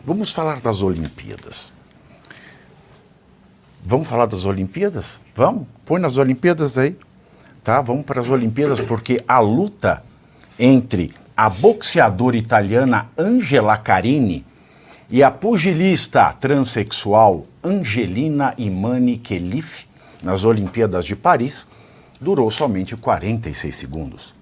Vamos falar das Olimpíadas. Vamos falar das Olimpíadas? Vamos? Põe nas Olimpíadas aí. Tá? Vamos para as Olimpíadas, porque a luta entre a boxeadora italiana Angela Carini e a pugilista transexual Angelina Imani Khelif, nas Olimpíadas de Paris, durou somente 46 segundos.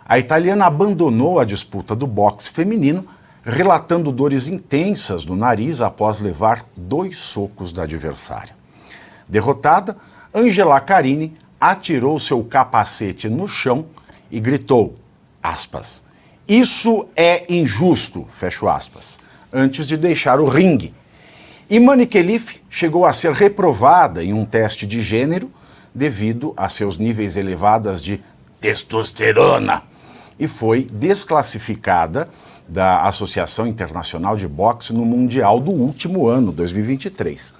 A italiana abandonou a disputa do boxe feminino, relatando dores intensas no nariz após levar 2 socos da adversária. Derrotada, Angela Carini atirou seu capacete no chão e gritou, aspas, "Isso é injusto", fecho aspas, antes de deixar o ringue. Imani Khelif chegou a ser reprovada em um teste de gênero devido a seus níveis elevados de testosterona e foi desclassificada da Associação Internacional de Boxe no Mundial do último ano, 2023.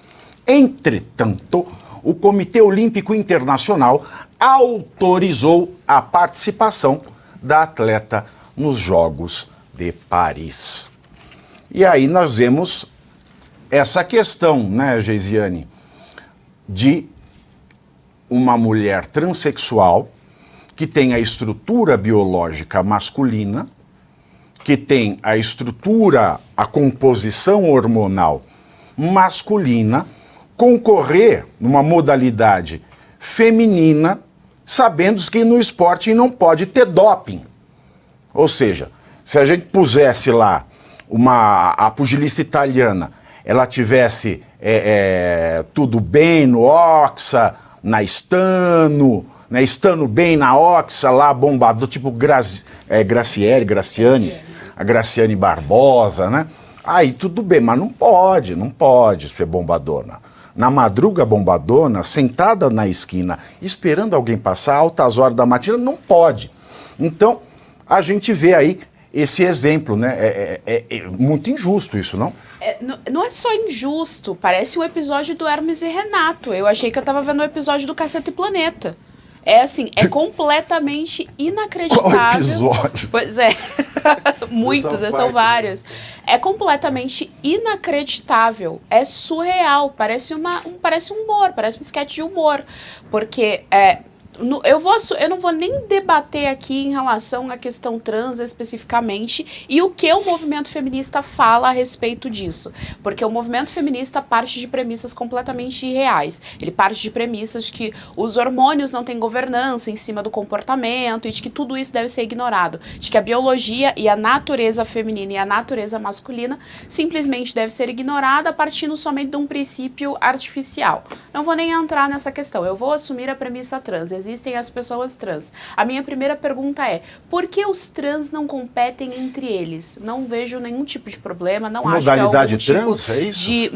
Entretanto, o Comitê Olímpico Internacional autorizou a participação da atleta nos Jogos de Paris. E aí nós vemos essa questão, né, Geisiane, de uma mulher transexual que tem a estrutura biológica masculina, que tem a estrutura, a composição hormonal masculina, concorrer numa modalidade feminina, sabendo que no esporte não pode ter doping. Ou seja, se a gente pusesse lá a pugilista italiana, ela tivesse tudo bem no Oxa, na Stano, né, estando bem na Oxa, lá bombado, tipo a Graciane Barbosa, né? Aí tudo bem, mas não pode ser bombadona. Na madruga bombadona, sentada na esquina, esperando alguém passar, altas horas da matina, não pode. Então, a gente vê aí esse exemplo, né? É muito injusto isso, não? Não é só injusto, parece um episódio do Hermes e Renato. Eu achei que eu tava vendo um episódio do Cacete Planeta. É assim, é completamente inacreditável. Qual episódio? Pois é, muitos, são vários. É completamente inacreditável, é surreal, parece um humor, parece um sketch de humor, porque eu não vou nem debater aqui em relação à questão trans especificamente e o que o movimento feminista fala a respeito disso. Porque o movimento feminista parte de premissas completamente irreais. Ele parte de premissas de que os hormônios não têm governança em cima do comportamento e de que tudo isso deve ser ignorado. De que a biologia e a natureza feminina e a natureza masculina simplesmente deve ser ignorada partindo somente de um princípio artificial. Não vou nem entrar nessa questão. Eu vou assumir a premissa trans. Existem as pessoas trans. A minha primeira pergunta é, por que os trans não competem entre eles? Não vejo nenhum tipo de problema, não acho que é algum tipo de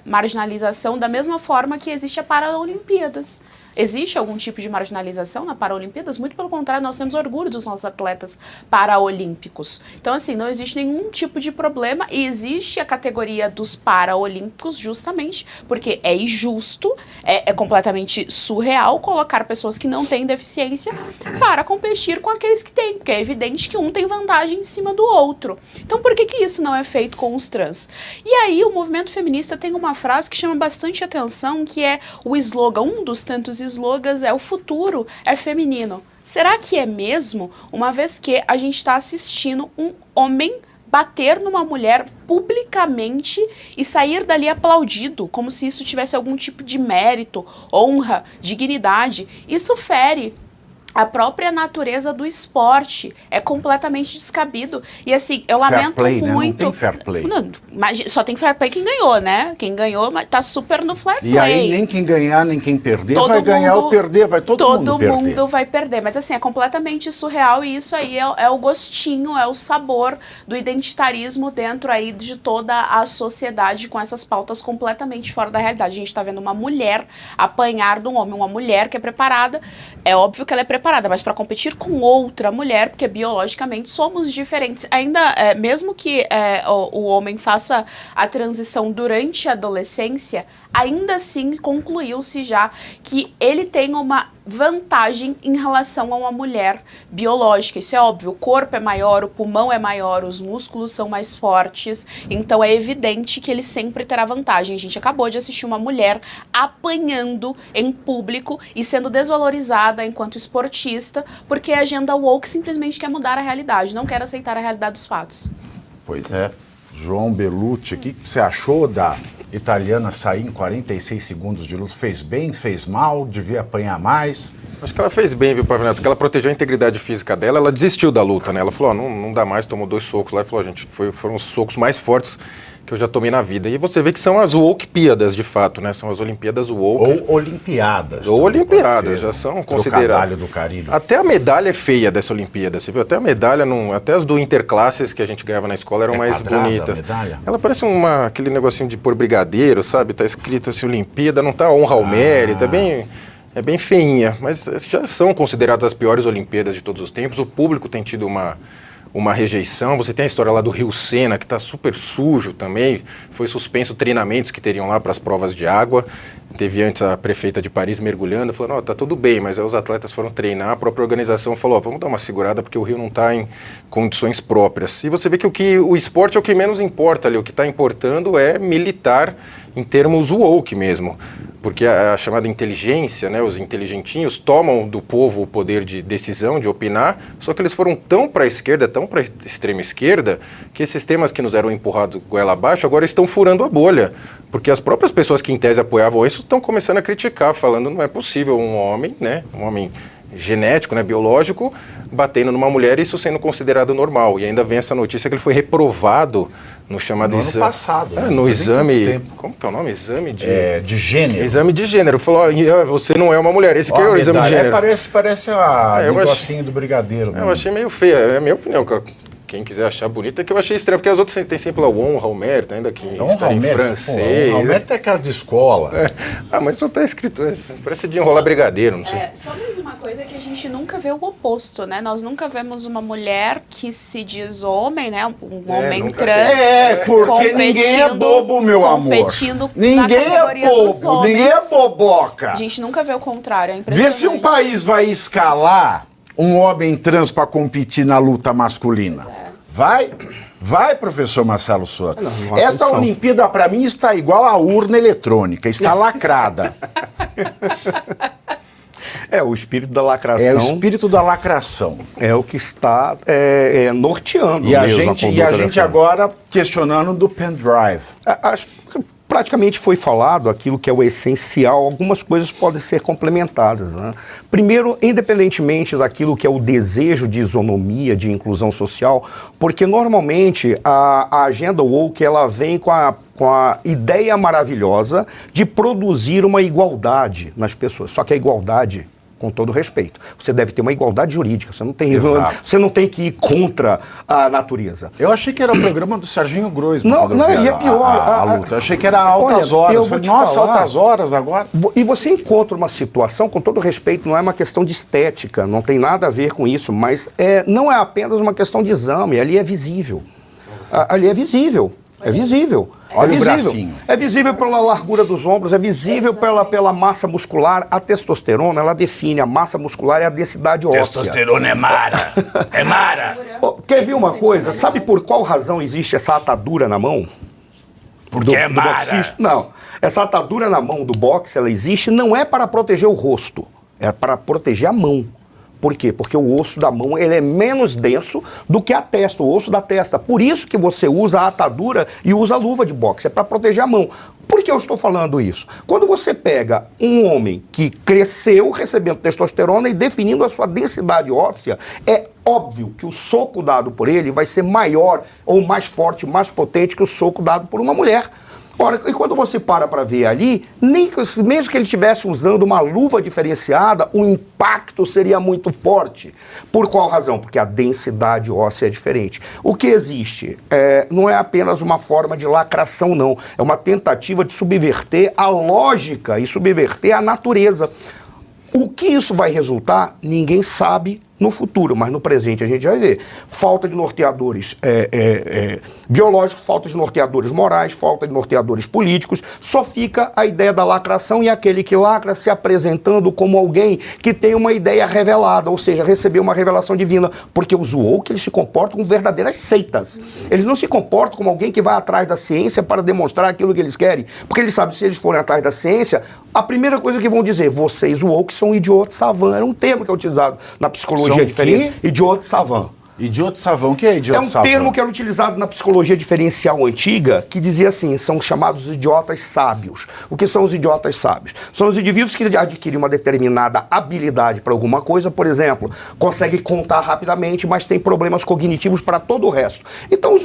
marginalização, da mesma forma que existe a Paralimpíadas. Existe algum tipo de marginalização na Paralimpíadas? Muito pelo contrário, nós temos orgulho dos nossos atletas paraolímpicos. Então, assim, não existe nenhum tipo de problema e existe a categoria dos paraolímpicos justamente porque é injusto, é completamente surreal colocar pessoas que não têm deficiência para competir com aqueles que têm, porque é evidente que um tem vantagem em cima do outro. Então, por que isso não é feito com os trans? E aí, o movimento feminista tem uma frase que chama bastante atenção, que é o slogan, um dos tantos slogans é: o futuro é feminino. Será que é mesmo? Uma vez que a gente está assistindo um homem bater numa mulher publicamente e sair dali aplaudido, como se isso tivesse algum tipo de mérito, honra, dignidade. Isso fere a própria natureza do esporte, é completamente descabido. E assim, eu lamento play, muito. Né? Não tem fair play. Não, mas só tem fair play quem ganhou, né? Quem ganhou tá super no fair play. E aí nem quem ganhar, nem quem perder vai ganhar ou perder, vai todo mundo perder. Todo mundo vai perder. Mas assim, é completamente surreal e isso aí é o gostinho, é o sabor do identitarismo dentro aí de toda a sociedade com essas pautas completamente fora da realidade. A gente tá vendo uma mulher apanhar de um homem, uma mulher que é preparada, é óbvio que ela é preparada, mas para competir com outra mulher, porque biologicamente somos diferentes. Ainda, mesmo que o homem faça a transição durante a adolescência, ainda assim concluiu-se já que ele tem uma vantagem em relação a uma mulher biológica. Isso é óbvio, o corpo é maior, o pulmão é maior, os músculos são mais fortes, então é evidente que ele sempre terá vantagem. A gente acabou de assistir uma mulher apanhando em público e sendo desvalorizada enquanto esportista, porque a agenda woke simplesmente quer mudar a realidade, não quer aceitar a realidade dos fatos. Pois é. João Bellucci, o que você achou da italiana sair em 46 segundos de luta? Fez bem, fez mal, devia apanhar mais? Acho que ela fez bem, viu, Pavinato? Porque ela protegeu a integridade física dela, ela desistiu da luta, né? Ela falou, não dá mais, tomou 2 socos lá e falou, gente, foram os socos mais fortes que eu já tomei na vida. E você vê que são as Wokepiadas, de fato, né? São as Olimpíadas Woke. Ou Olimpiadas. Ou Olimpiadas, já são consideradas. Do carilho. Até a medalha é feia dessa Olimpíada, você viu? Até a medalha, até as do Interclasses que a gente ganhava na escola eram mais bonitas. A medalha? Ela parece aquele negocinho de pôr brigadeiro, sabe? Tá escrito assim, Olimpíada, não tá honra ao mérito, é bem feinha. Mas já são consideradas as piores Olimpíadas de todos os tempos. O público tem tido uma rejeição. Você tem a história lá do Rio Sena, que está super sujo também. Foi suspenso treinamentos que teriam lá para as provas de água. Teve antes a prefeita de Paris mergulhando, falando, não, tá tudo bem, mas aí os atletas foram treinar, a própria organização falou, vamos dar uma segurada porque o Rio não está em condições próprias. E você vê que o esporte é o que menos importa ali, o que está importando é militar em termos woke mesmo. Porque a chamada inteligência, né, os inteligentinhos tomam do povo o poder de decisão, de opinar, só que eles foram tão para a esquerda, tão para a extrema esquerda, que esses temas que nos eram empurrados goela abaixo agora estão furando a bolha. Porque as próprias pessoas que em tese apoiavam isso estão começando a criticar, falando não é possível um homem genético, né, biológico, batendo numa mulher e isso sendo considerado normal. E ainda vem essa notícia que ele foi reprovado no chamado exame. No ano passado. No exame. Como que é o nome? Exame de gênero. Exame de gênero. Falou, você não é uma mulher. Esse que é o exame de gênero. Parece a negocinho do brigadeiro. Eu achei meio feia. É a minha opinião, quem quiser achar bonita, é que eu achei estranho, porque as outras tem sempre lá o honra ao mérito, ainda que está em francês. Honra ao mérito é casa de escola. Mas só está escrito, parece de enrolar brigadeiro, não sei. Só mais uma coisa que a gente nunca vê o oposto, né? Nós nunca vemos uma mulher que se diz homem, né? Um homem trans. Porque ninguém é bobo, meu amor. Ninguém é bobo, ninguém é boboca. A gente nunca vê o contrário, é Vê impressionante. se um país vai escalar um homem trans para competir na luta masculina. Vai, professor Marcelo Souza. Esta Olimpíada, para mim, está igual a urna eletrônica, está lacrada. O espírito da lacração. É o espírito da lacração. É o que está norteando e a gente agora questionando do pendrive. Praticamente foi falado aquilo que é o essencial, algumas coisas podem ser complementadas, né? Primeiro, independentemente daquilo que é o desejo de isonomia, de inclusão social, porque normalmente a agenda woke ela vem com a ideia maravilhosa de produzir uma igualdade nas pessoas, só que a igualdade, com todo respeito, você deve ter uma igualdade jurídica, você não tem que ir contra a natureza. Eu achei que era o programa do Serginho Groisman. Não, e é pior. A luta. Eu achei que era altas horas. Eu falei, nossa, altas horas agora. E você encontra uma situação, com todo respeito, não é uma questão de estética, não tem nada a ver com isso, mas não é apenas uma questão de exame, ali é visível. Ali é visível. É visível. Olha o bracinho. É visível pela largura dos ombros, é visível pela massa muscular. A testosterona, ela define a massa muscular e a densidade óssea. Testosterona é mara. É mara. Quer ver uma coisa? Sabe por qual razão existe essa atadura na mão? Porque é mara. Não. Essa atadura na mão do boxe, ela existe não é para proteger o rosto, é para proteger a mão. Por quê? Porque o osso da mão ele é menos denso do que a testa, o osso da testa. Por isso que você usa a atadura e usa a luva de boxe, é para proteger a mão. Por que eu estou falando isso? Quando você pega um homem que cresceu recebendo testosterona e definindo a sua densidade óssea, é óbvio que o soco dado por ele vai ser maior ou mais forte, mais potente que o soco dado por uma mulher. Ora, e quando você para ver ali, mesmo que ele estivesse usando uma luva diferenciada, o impacto seria muito forte. Por qual razão? Porque a densidade óssea é diferente. O que existe não é apenas uma forma de lacração, não. É uma tentativa de subverter a lógica e subverter a natureza. O que isso vai resultar, ninguém sabe, no futuro, mas no presente a gente vai ver. Falta de norteadores biológicos, falta de norteadores morais, falta de norteadores políticos, só fica a ideia da lacração e aquele que lacra se apresentando como alguém que tem uma ideia revelada, ou seja, recebeu uma revelação divina, porque os woke, eles se comportam como verdadeiras seitas. Eles não se comportam como alguém que vai atrás da ciência para demonstrar aquilo que eles querem, porque eles sabem que se eles forem atrás da ciência, a primeira coisa que vão dizer, vocês woke são idiotas savant, era um termo que é utilizado na psicologia diferencial. Idiota savant. Idiota savant, o que é idiota savant? É um termo que era utilizado na psicologia diferencial antiga, que dizia assim, são chamados idiotas sábios. O que são os idiotas sábios? São os indivíduos que adquirem uma determinada habilidade para alguma coisa, por exemplo, conseguem contar rapidamente, mas tem problemas cognitivos para todo o resto. Então os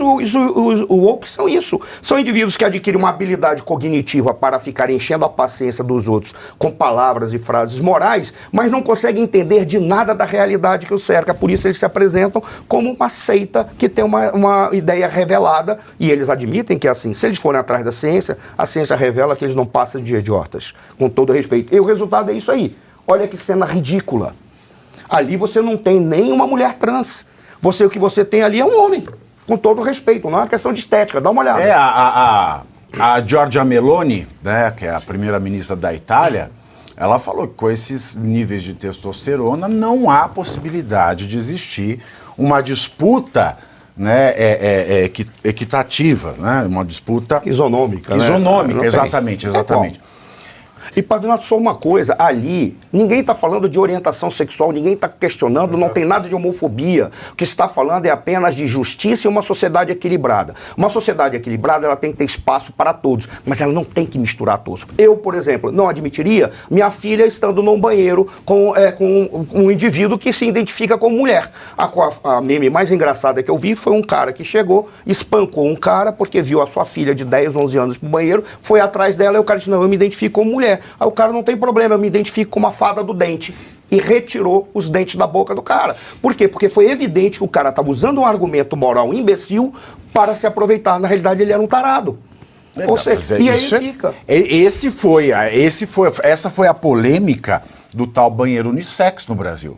woke são isso. São indivíduos que adquirem uma habilidade cognitiva para ficar enchendo a paciência dos outros com palavras e frases morais, mas não conseguem entender de nada da realidade que os cerca. Por isso eles se apresentam como uma seita que tem uma ideia revelada, e eles admitem que é assim, se eles forem atrás da ciência, a ciência revela que eles não passam de idiotas, com todo respeito. E o resultado é isso aí. Olha que cena ridícula. Ali você não tem nem uma mulher trans. O que você tem ali é um homem, com todo respeito, não é uma questão de estética, dá uma olhada. A Giorgia Meloni, né, que é a primeira-ministra da Itália, ela falou que com esses níveis de testosterona não há possibilidade de existir uma disputa, né, equitativa, né, uma disputa isonômica. Isonômica, né? Exatamente. E, Pavinato, só uma coisa, ali, ninguém está falando de orientação sexual, ninguém está questionando, não tem nada de homofobia. O que se está falando é apenas de justiça e uma sociedade equilibrada. Uma sociedade equilibrada, ela tem que ter espaço para todos, mas ela não tem que misturar todos. Eu, por exemplo, não admitiria minha filha estando num banheiro com um indivíduo que se identifica como mulher. A meme mais engraçada que eu vi foi um cara que chegou, espancou um cara porque viu a sua filha de 10, 11 anos pro banheiro, foi atrás dela e o cara disse, não, eu me identifico como mulher. Aí o cara não tem problema, eu me identifico como a fada do dente. E retirou os dentes da boca do cara. Por quê? Porque foi evidente que o cara estava usando um argumento moral imbecil para se aproveitar. Na realidade, ele era um tarado. Ou seja, e aí fica. Essa foi a polêmica do tal banheiro unissex no Brasil.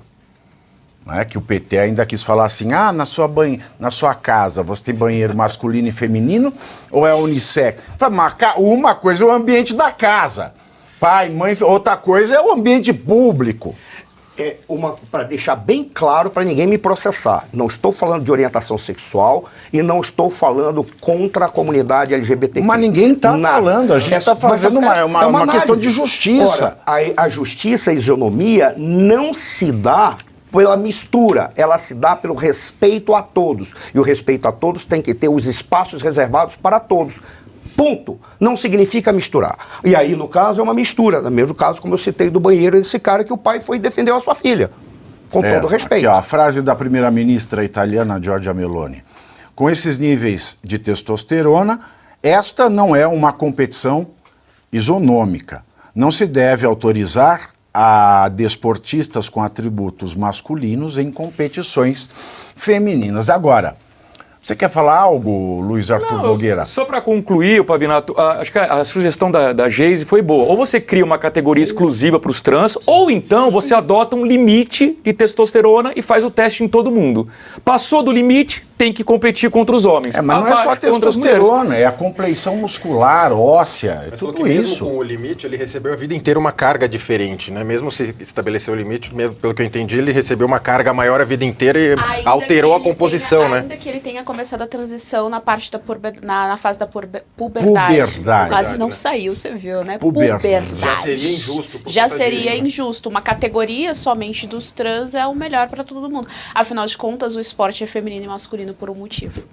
Né? Que o PT ainda quis falar assim, na sua casa você tem banheiro masculino e feminino ou é unissex? Uma coisa é o ambiente da casa, pai, mãe, outra coisa é o ambiente público. Para deixar bem claro para ninguém me processar, não estou falando de orientação sexual e não estou falando contra a comunidade LGBTQ. Mas ninguém está falando, a gente está fazendo uma questão de justiça. Ora, a justiça, a isonomia não se dá pela mistura, ela se dá pelo respeito a todos. E o respeito a todos tem que ter os espaços reservados para todos. Ponto. Não significa misturar. E aí, no caso, é uma mistura. No mesmo caso, como eu citei do banheiro, esse cara que o pai foi e defendeu a sua filha. Com todo respeito. Aqui, ó, a frase da primeira-ministra italiana, Giorgia Meloni. Com esses níveis de testosterona, esta não é uma competição isonômica. Não se deve autorizar a desportistas com atributos masculinos em competições femininas. Agora, você quer falar algo, Luiz Arthur Nogueira? Só para concluir, Pavinato, acho que a sugestão da Geise foi boa. Ou você cria uma categoria exclusiva para os trans, ou então você adota um limite de testosterona e faz o teste em todo mundo. Passou do limite, tem que competir contra os homens. Mas não é só a testosterona, é a compleição muscular, óssea, é tudo isso. Mesmo com o limite, ele recebeu a vida inteira uma carga diferente, né? Mesmo se estabeleceu o limite, mesmo, pelo que eu entendi, ele recebeu uma carga maior a vida inteira e alterou a composição, né? Ainda que ele tenha começado a transição na parte da na fase da puberdade. Quase não saiu, você viu, né? Puberdade. Já seria injusto. Já seria injusto. Uma categoria somente dos trans é o melhor para todo mundo. Afinal de contas, o esporte é feminino e masculino por um motivo.